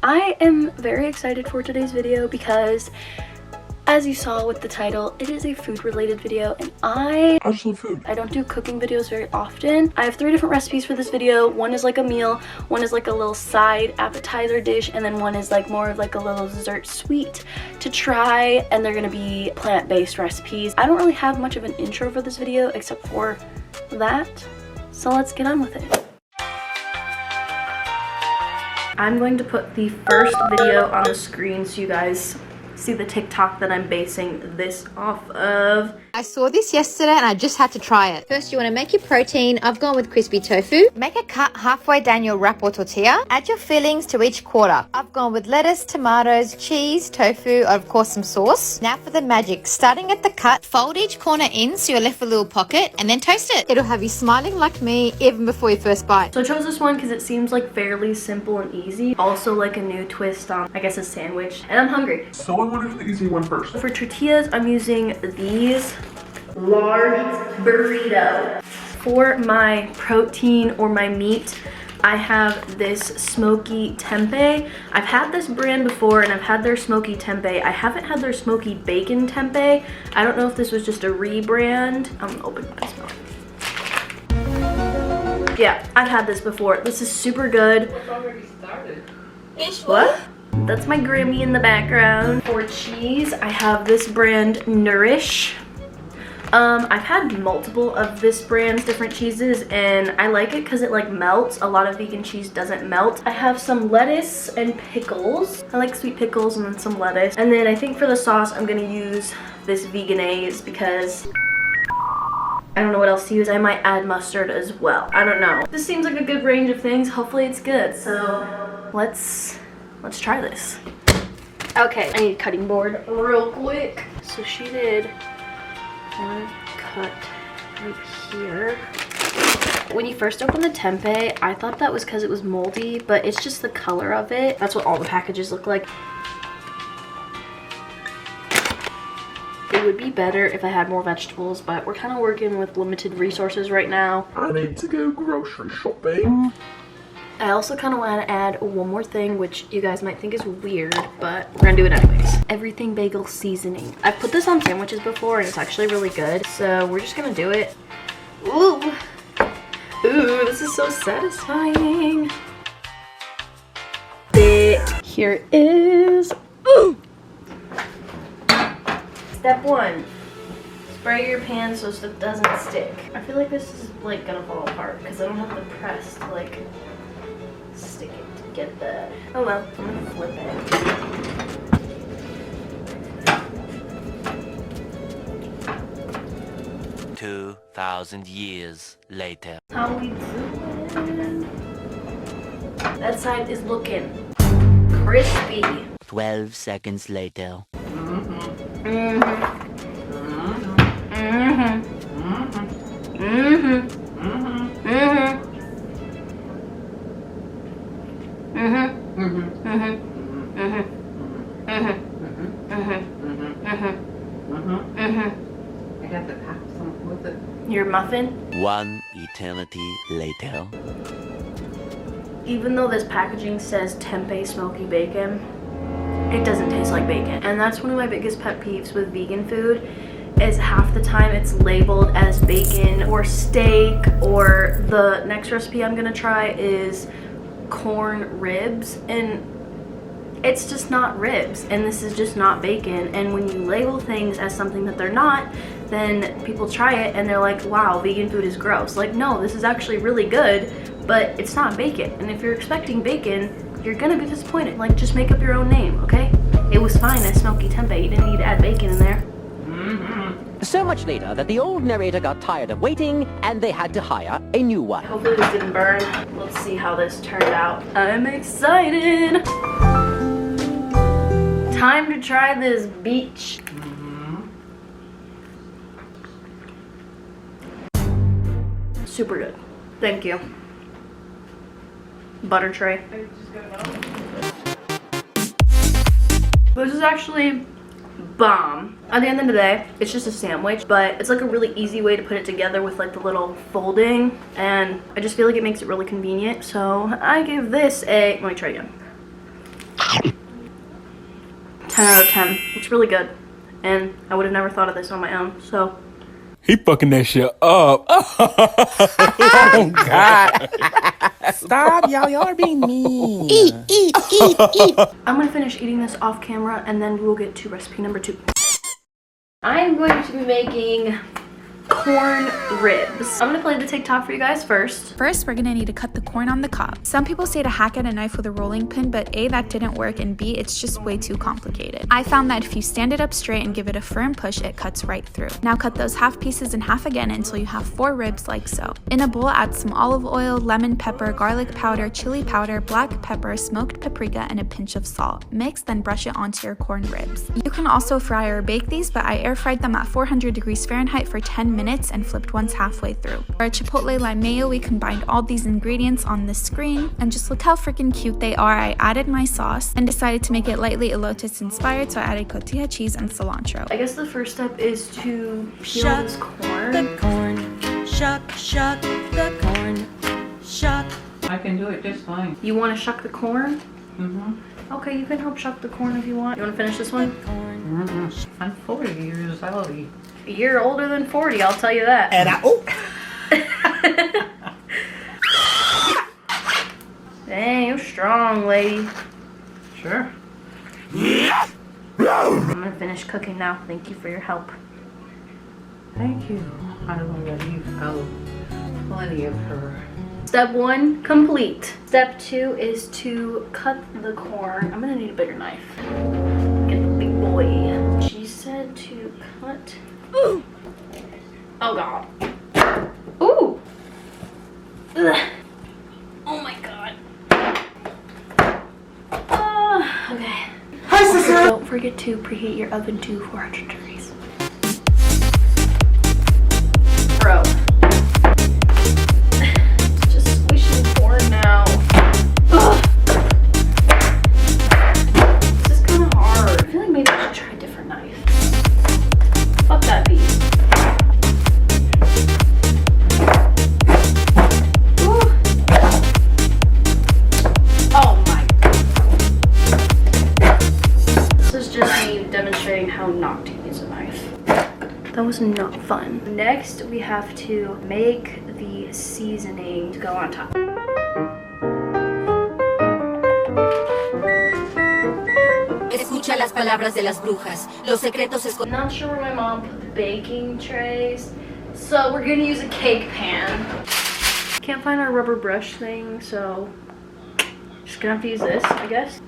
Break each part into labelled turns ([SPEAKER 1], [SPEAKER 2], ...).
[SPEAKER 1] I am very excited for today's video because, as you saw with the title, it is a food related video, and I just love food. I don't do cooking videos very often. I have 3 different recipes for this video. One is like a meal, one is like a little side appetizer dish, and then one is like more of like a little dessert sweet to try, and they're gonna be plant-based recipes. I don't really have much of an intro for this video except for that, so let's get on with it. I'm going to put the first video on the screen so you guys see the TikTok that I'm basing this off of.
[SPEAKER 2] I saw this yesterday and I just had to try it. First, you want to make your protein. I've gone with crispy tofu. Make a cut halfway down your wrap or tortilla. Add your fillings to each quarter. I've gone with lettuce, tomatoes, cheese, tofu, of course some sauce. Now for the magic. Starting at the cut, fold each corner in so you're left with a little pocket and then toast it. It'll have you smiling like me even before your first bite.
[SPEAKER 1] So I chose this one because it seems like fairly simple and easy. Also like a new twist on, I guess, a sandwich. And I'm hungry.
[SPEAKER 3] So I want to do the easy one first.
[SPEAKER 1] For tortillas, I'm using these large burrito. For my protein or my meat, I have this smoky tempeh. I've had this brand before and I've had their smoky tempeh. I haven't had their smoky bacon tempeh. I don't know if this was just a rebrand. I'm gonna open what I smell. Yeah, I've had this before. This is super good.
[SPEAKER 3] It's already started.
[SPEAKER 1] What? That's my Grammy in the background. For cheese, I have this brand Nourish. I've had multiple of this brand's different cheeses and I like it because it like melts. A lot of vegan cheese doesn't melt. I have some lettuce and pickles. I like sweet pickles and then some lettuce. And then I think for the sauce, I'm gonna use this Vegenaise because I don't know what else to use. I might add mustard as well. I don't know. This seems like a good range of things. Hopefully it's good. So let's try this. Okay, I need a cutting board real quick. So she did one cut right here. When you first open the tempeh, I thought that was because it was moldy, but it's just the color of it. That's what all the packages look like. It would be better if I had more vegetables, but we're kind of working with limited resources right now.
[SPEAKER 3] I need to go grocery shopping.
[SPEAKER 1] I also kind of want to add one more thing, which you guys might think is weird, but we're gonna do it anyways. Everything bagel seasoning. I've put this on sandwiches before and it's actually really good, so we're just gonna do it. Ooh, ooh, this is so satisfying. Here it is. Ooh. Step 1. Spray your pan so stuff doesn't stick. I feel like this is like gonna fall apart because I don't have the press to like stick it to get the, oh well, I'm gonna flip it.
[SPEAKER 4] 2,000 years later.
[SPEAKER 1] How we doing? That side is looking crispy.
[SPEAKER 4] 12 seconds later.
[SPEAKER 3] I got to pack some with it.
[SPEAKER 1] Your muffin?
[SPEAKER 4] 1 eternity later.
[SPEAKER 1] Even though this packaging says tempeh smoky bacon, it doesn't taste like bacon. And that's one of my biggest pet peeves with vegan food, is half the time it's labeled as bacon or steak, or the next recipe I'm gonna try is corn ribs, and it's just not ribs, and this is just not bacon. And when you label things as something that they're not, then people try it and they're like, wow, vegan food is gross. Like, no, this is actually really good, but it's not bacon. And if you're expecting bacon, you're gonna be disappointed. Like, just make up your own name, okay? It was fine as smoky tempeh. You didn't need to add bacon in there.
[SPEAKER 5] So much later that the old narrator got tired of waiting and they had to hire a new one.
[SPEAKER 1] Hopefully this didn't burn. Let's see how this turned out. I'm excited. Time to try this beach. Super good. Thank you. Butter tray. This is actually bomb. At the end of the day, it's just a sandwich, but it's like a really easy way to put it together with like the little folding, and I just feel like it makes it really convenient. So I give this a, let me try again. 10 out of 10. It's really good, and I would have never thought of this on my own, so.
[SPEAKER 6] He fucking that shit up. Oh, God. Stop, y'all. Y'all are being mean.
[SPEAKER 2] Eat.
[SPEAKER 1] I'm gonna finish eating this off camera, and then we'll get to recipe number 2. I'm going to be making corn ribs. I'm gonna play the TikTok for you guys first.
[SPEAKER 7] First, we're gonna need to cut the corn on the cob. Some people say to hack at a knife with a rolling pin, but A, that didn't work, and B, it's just way too complicated. I found that if you stand it up straight and give it a firm push, it cuts right through. Now cut those half pieces in half again until you have 4 ribs like so. In a bowl, add some olive oil, lemon pepper, garlic powder, chili powder, black pepper, smoked paprika, and a pinch of salt. Mix, then brush it onto your corn ribs. You can also fry or bake these, but I air fried them at 400 degrees Fahrenheit for 10 minutes and flipped once halfway through. For our chipotle lime mayo, we combined all these ingredients on the screen, and just look how freaking cute they are. I added my sauce and decided to make it lightly elotes inspired, so I added cotija cheese and cilantro.
[SPEAKER 1] I guess the first step is to peel
[SPEAKER 8] Shuck
[SPEAKER 1] this corn.
[SPEAKER 8] the corn, shuck the corn, shuck.
[SPEAKER 3] I can do it just fine.
[SPEAKER 1] You want to shuck the corn?
[SPEAKER 3] Mm-hmm.
[SPEAKER 1] Okay, you can help shuck the corn if you want. You want to finish this one?
[SPEAKER 3] Mm-hmm. I'm 40 years old.
[SPEAKER 1] You're older than 40, I'll tell you that.
[SPEAKER 6] And
[SPEAKER 1] Dang, you're strong, lady.
[SPEAKER 3] Sure.
[SPEAKER 1] I'm gonna finish cooking now. Thank you for your help.
[SPEAKER 3] Thank you. I will leave out plenty of her.
[SPEAKER 1] Step 1 complete. Step 2 is to cut the corn. I'm gonna need a bigger knife. Get the big boy. She said to cut. Ooh. Oh god. Ooh. Ugh. Oh my god. Okay. Hi, sister. Don't forget to preheat your oven to 400 degrees. Bro. Just squishing corn now. Ugh. This is kind of hard. I feel like maybe I should try a different knife. Fuck that beast. Ooh. Oh my. This is just me demonstrating how not to use a knife. That was not fun. Next, we have to make the seasoning to go on top.
[SPEAKER 8] Escucha las palabras de las brujas. Los secretos
[SPEAKER 1] I'm not sure where my mom put the baking trays, so we're gonna use a cake pan. Can't find our rubber brush thing, so just gonna have to use this, I guess.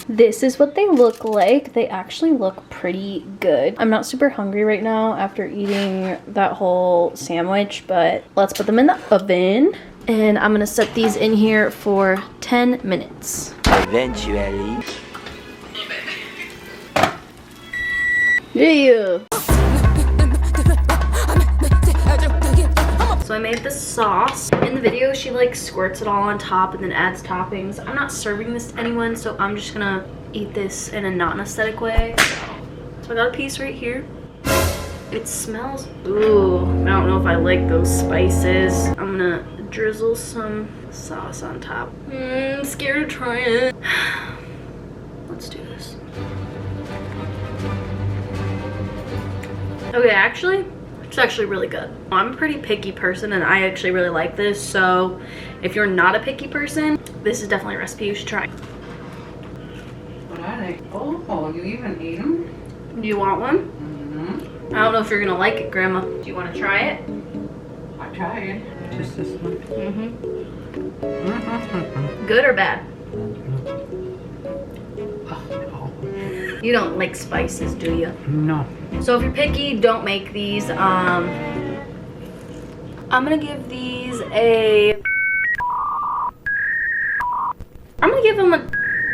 [SPEAKER 1] This is what they look like. They actually look pretty good. I'm not super hungry right now after eating that whole sandwich, but let's put them in the oven. And I'm gonna set these in here for 10 minutes.
[SPEAKER 4] Eventually.
[SPEAKER 1] Yeah. So I made the sauce. In the video, she like squirts it all on top and then adds toppings. I'm not serving this to anyone, so I'm just gonna eat this in a non-aesthetic way. So I got a piece right here. It smells, ooh, I don't know if I like those spices. I'm gonna drizzle some sauce on top. I'm scared to try it. Let's do this. Okay, actually, it's actually really good. I'm a pretty picky person and I actually really like this, so if you're not a picky person, this is definitely a recipe you should try.
[SPEAKER 3] But I think, oh, you even eat them?
[SPEAKER 1] Do you want one?
[SPEAKER 3] Mm-hmm.
[SPEAKER 1] I don't know if you're gonna like it, Grandma. Do you want to try it?
[SPEAKER 3] I tried. Just this one.
[SPEAKER 1] Mm-hmm. Good or bad?
[SPEAKER 3] Oh,
[SPEAKER 1] You don't like spices, do you?
[SPEAKER 3] no.
[SPEAKER 1] So if you're picky, don't make these. I'm gonna give these a... I'm gonna give them a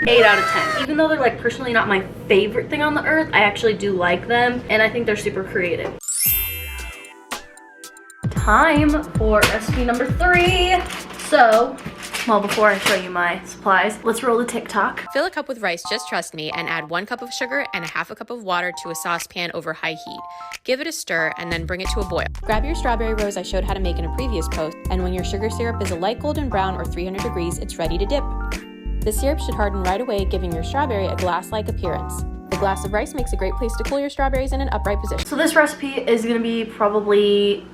[SPEAKER 1] 8 out of 10. Even though they're like personally not my favorite thing on the earth, I actually do like them and I think they're super creative. time for recipe number 3. So, well, before I show you my supplies, let's roll the TikTok.
[SPEAKER 9] Fill a cup with rice, just trust me, and add 1 cup of sugar and a half a cup of water to a saucepan over high heat. Give it a stir and then bring it to a boil. Grab your strawberry rose I showed how to make in a previous post, and when your sugar syrup is a light golden brown or 300 degrees, it's ready to dip. The syrup should harden right away, giving your strawberry a glass-like appearance. The glass of rice makes a great place to cool your strawberries in an upright position.
[SPEAKER 1] So this recipe is gonna be probably,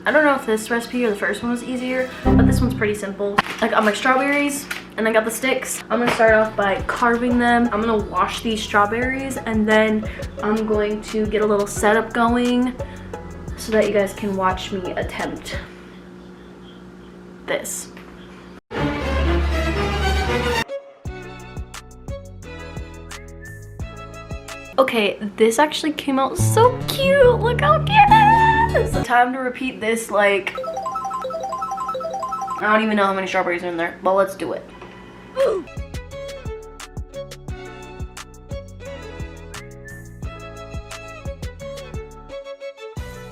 [SPEAKER 1] I don't know if this recipe or the first one was easier, but this one's pretty simple. I got my strawberries and I got the sticks. I'm gonna start off by carving them. I'm gonna wash these strawberries and then I'm going to get a little setup going so that you guys can watch me attempt this. Okay, this actually came out so cute. Look how cute it is. Time to repeat this like, I don't even know how many strawberries are in there, but let's do it.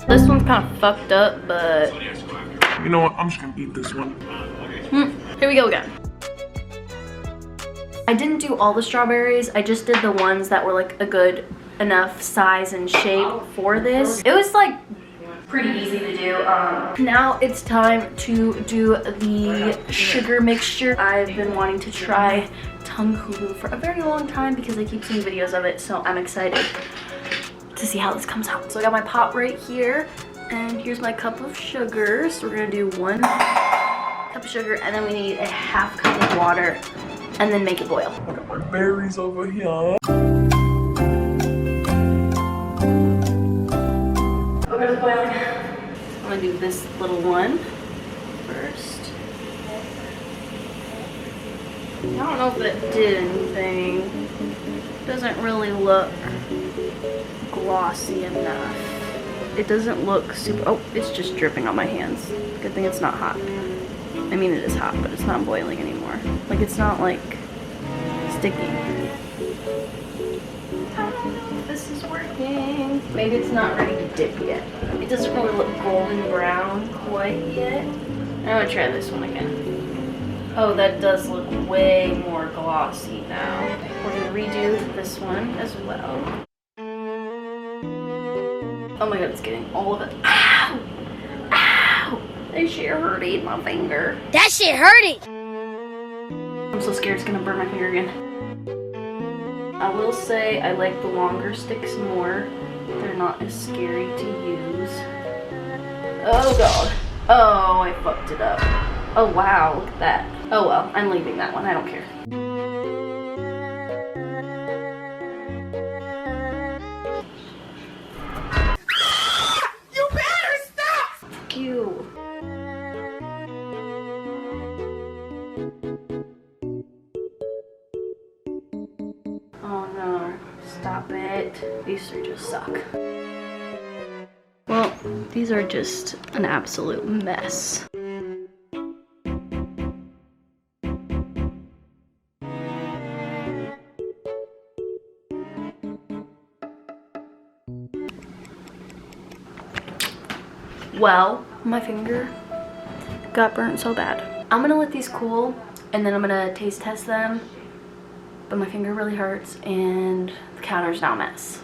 [SPEAKER 1] This one's kind of fucked up, but
[SPEAKER 6] You know what? I'm just gonna eat this one.
[SPEAKER 1] here we go again. I didn't do all the strawberries. I just did the ones that were like a good enough size and shape for this. It was like pretty easy to do. Now it's time to do the sugar mixture. I've been wanting to try Tungku for a very long time because I keep seeing videos of it, so I'm excited to see how this comes out. So I got my pot right here, and here's my cup of sugar. So we're gonna do 1 cup of sugar, and then we need a half cup of water, and then make it boil.
[SPEAKER 6] I got my berries over here.
[SPEAKER 1] Okay, it's boiling. I'm gonna do this little one first. I don't know if it did anything. Doesn't really look glossy enough. It doesn't look super, oh, it's just dripping on my hands. Good thing it's not hot. I mean, it is hot, but it's not boiling anymore. Like, it's not like sticky. I don't know if this is working. Maybe it's not ready to dip yet. It doesn't really look golden brown quite yet. I'm gonna try this one again. Oh, that does look way more glossy now. We're gonna redo this one as well. Oh my god, it's getting all of it. Ow! Ow! That shit hurting my finger.
[SPEAKER 2] That shit hurting!
[SPEAKER 1] I'm so scared it's gonna burn my finger again. I will say I like the longer sticks more. They're not as scary to use. Oh god. Oh, I fucked it up. Oh wow, look at that. Oh well, I'm leaving that one. I don't care.
[SPEAKER 6] You better stop!
[SPEAKER 1] Fuck you. Oh no, stop it. These are just suck. Well, these are just an absolute mess. Well, my finger got burnt so bad. I'm gonna let these cool and then I'm gonna taste test them. But my finger really hurts and the counter's now a mess.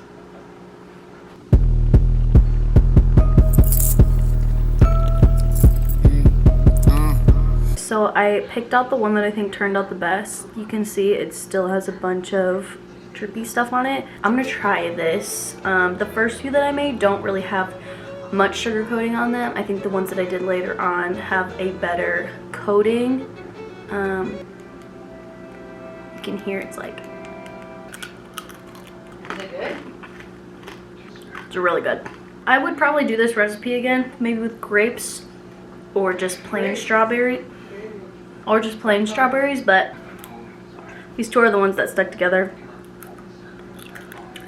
[SPEAKER 1] So I picked out the one that I think turned out the best. You can see it still has a bunch of drippy stuff on it. I'm gonna try this. The first few that I made don't really have much sugar coating on them. I think the ones that I did later on have a better coating. You can hear it's like, is it good? It's really good. I would probably do this recipe again, maybe with grapes or just plain strawberry, or just plain strawberries, but these two are the ones that stuck together.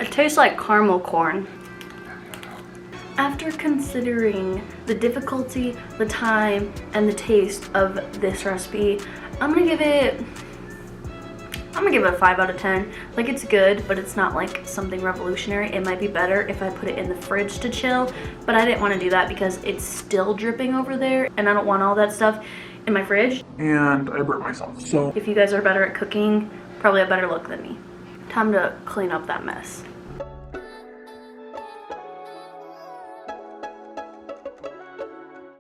[SPEAKER 1] It tastes like caramel corn. After considering the difficulty, the time, and the taste of this recipe, I'm gonna give it I'm gonna give it a 5 out of 10. Like, it's good, but it's not like something revolutionary. It might be better if I put it in the fridge to chill, but I didn't want to do that because it's still dripping over there and I don't want all that stuff in my fridge.
[SPEAKER 6] And I burnt myself, so.
[SPEAKER 1] If you guys are better at cooking, probably have better luck than me. Time to clean up that mess.